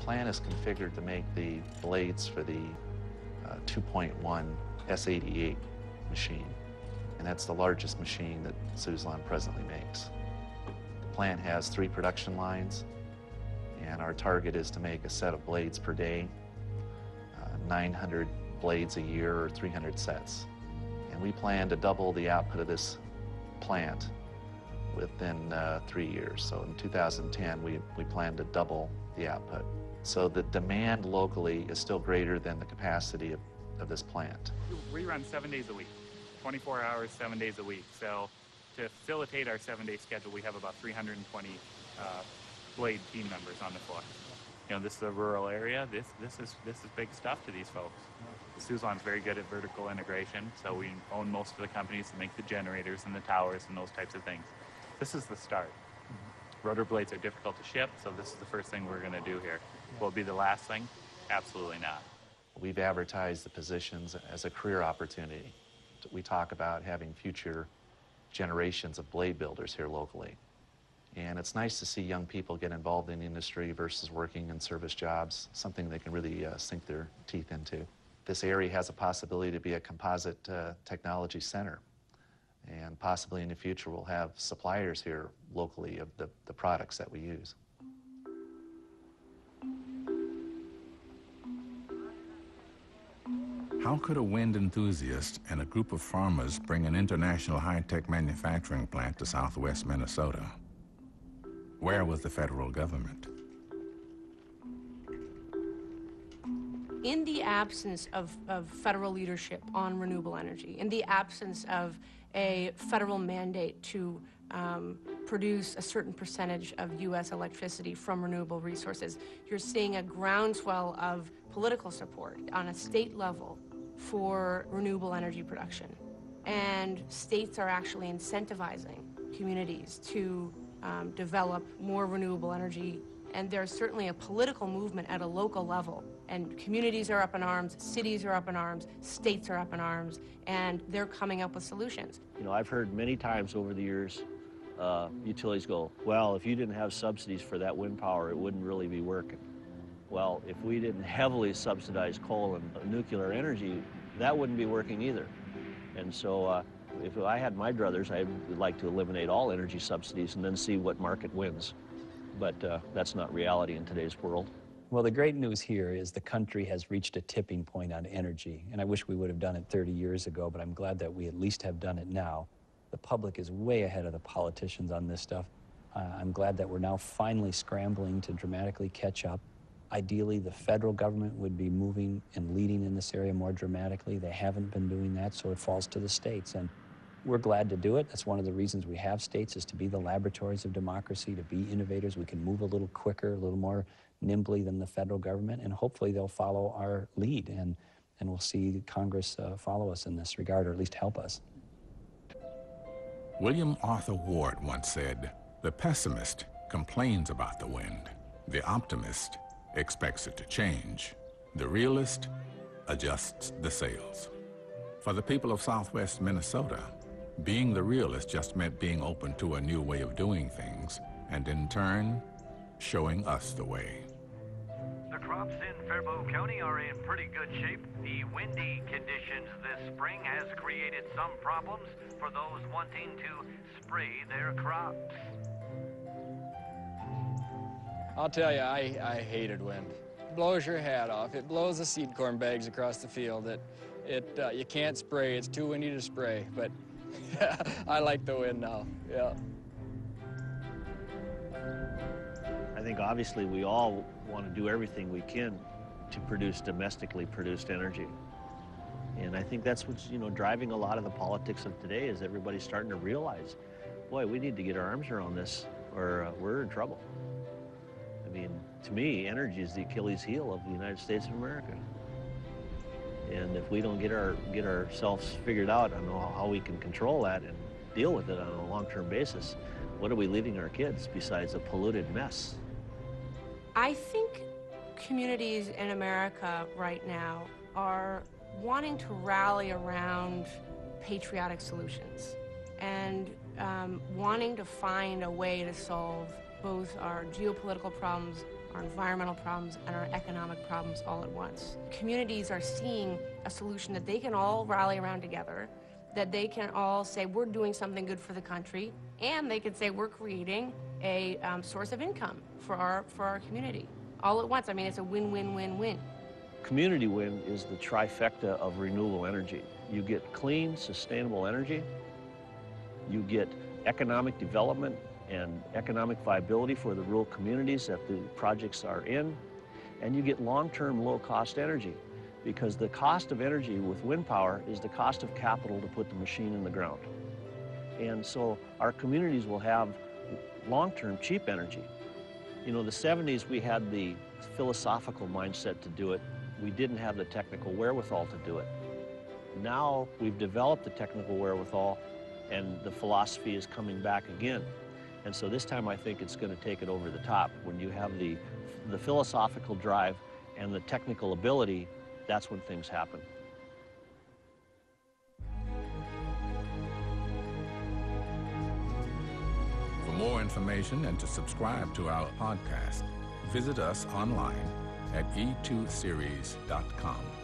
plant is configured to make the blades for the 2.1 S88 machine, and that's the largest machine that Suzlon presently makes. The plant has 3 production lines, and our target is to make a set of blades per day, 900 blades a year, or 300 sets. And we plan to double the output of this plant within 3 years. So in 2010, we plan to double the output. So the demand locally is still greater than the capacity of this plant. We run 7 days a week, 24 hours, 7 days a week. So to facilitate our 7-day schedule, we have about 320 blade team members on the floor. You know, this is a rural area. This is big stuff to these folks. Suzlon's very good at vertical integration, so we own most of the companies that make the generators and the towers and those types of things. This is the start. Rotor blades are difficult to ship, so this is the first thing we're going to do here. Will it be the last thing? Absolutely not. We've advertised the positions as a career opportunity. We talk about having future generations of blade builders here locally. And it's nice to see young people get involved in the industry versus working in service jobs, something they can really sink their teeth into. This area has a possibility to be a composite technology center. And possibly in the future we'll have suppliers here locally of the products that we use. How could a wind enthusiast and a group of farmers bring an international high-tech manufacturing plant to southwest Minnesota? Where was the federal government? In the absence of federal leadership on renewable energy, in the absence of a federal mandate to produce a certain percentage of U.S. electricity from renewable resources, you're seeing a groundswell of political support on a state level for renewable energy production. And states are actually incentivizing communities to develop more renewable energy. And there's certainly a political movement at a local level. And communities are up in arms, cities are up in arms, states are up in arms, and they're coming up with solutions. You know, I've heard many times over the years, utilities go, well, if you didn't have subsidies for that wind power, it wouldn't really be working. Well, if we didn't heavily subsidize coal and nuclear energy, that wouldn't be working either. And so if I had my druthers, I would like to eliminate all energy subsidies and then see what market wins. But that's not reality in today's world. Well, the great news here is the country has reached a tipping point on energy, and I wish we would have done it 30 years ago, but I'm glad that we at least have done it now. The public is way ahead of the politicians on this stuff. I'm glad that we're now finally scrambling to dramatically catch up. Ideally, the federal government would be moving and leading in this area more dramatically. They haven't been doing that, so it falls to the states. And we're glad to do it. That's one of the reasons we have states, is to be the laboratories of democracy, to be innovators. We can move a little quicker, a little more nimbly than the federal government, and hopefully they'll follow our lead, and we'll see Congress follow us in this regard, or at least help us. William Arthur Ward once said, "The pessimist complains about the wind. The optimist expects it to change. The realist adjusts the sails." For the people of southwest Minnesota, being the realist just meant being open to a new way of doing things, and in turn, showing us the way. The crops in Faribault County are in pretty good shape. The windy conditions this spring has created some problems for those wanting to spray their crops. I'll tell you, I hated wind. It blows your hat off. It blows the seed corn bags across the field. You can't spray. It's too windy to spray. But I like the wind now. Yeah. I think obviously we all want to do everything we can to produce domestically produced energy. And I think that's what's, driving a lot of the politics of today, is everybody's starting to realize, boy, we need to get our arms around this or we're in trouble. I mean, to me, energy is the Achilles heel of the United States of America. And if we don't get ourselves figured out on how we can control that and deal with it on a long-term basis, what are we leaving our kids besides a polluted mess? I think communities in America right now are wanting to rally around patriotic solutions and wanting to find a way to solve both our geopolitical problems, our environmental problems, and our economic problems all at once. Communities are seeing a solution that they can all rally around together, that they can all say, we're doing something good for the country, and they can say, we're creating a source of income for our community. All at once. I mean, it's a win-win-win-win. Community wind is the trifecta of renewable energy. You get clean, sustainable energy, you get economic development and economic viability for the rural communities that the projects are in, and you get long-term low-cost energy, because the cost of energy with wind power is the cost of capital to put the machine in the ground. And so our communities will have long-term cheap energy. You know, the 70s we had the philosophical mindset to do it. We didn't have the technical wherewithal to do it. Now we've developed the technical wherewithal, and the philosophy is coming back again. And so this time I think it's going to take it over the top. When you have the philosophical drive and the technical ability, that's when things happen. For more information and to subscribe to our podcast, visit us online at e2series.com.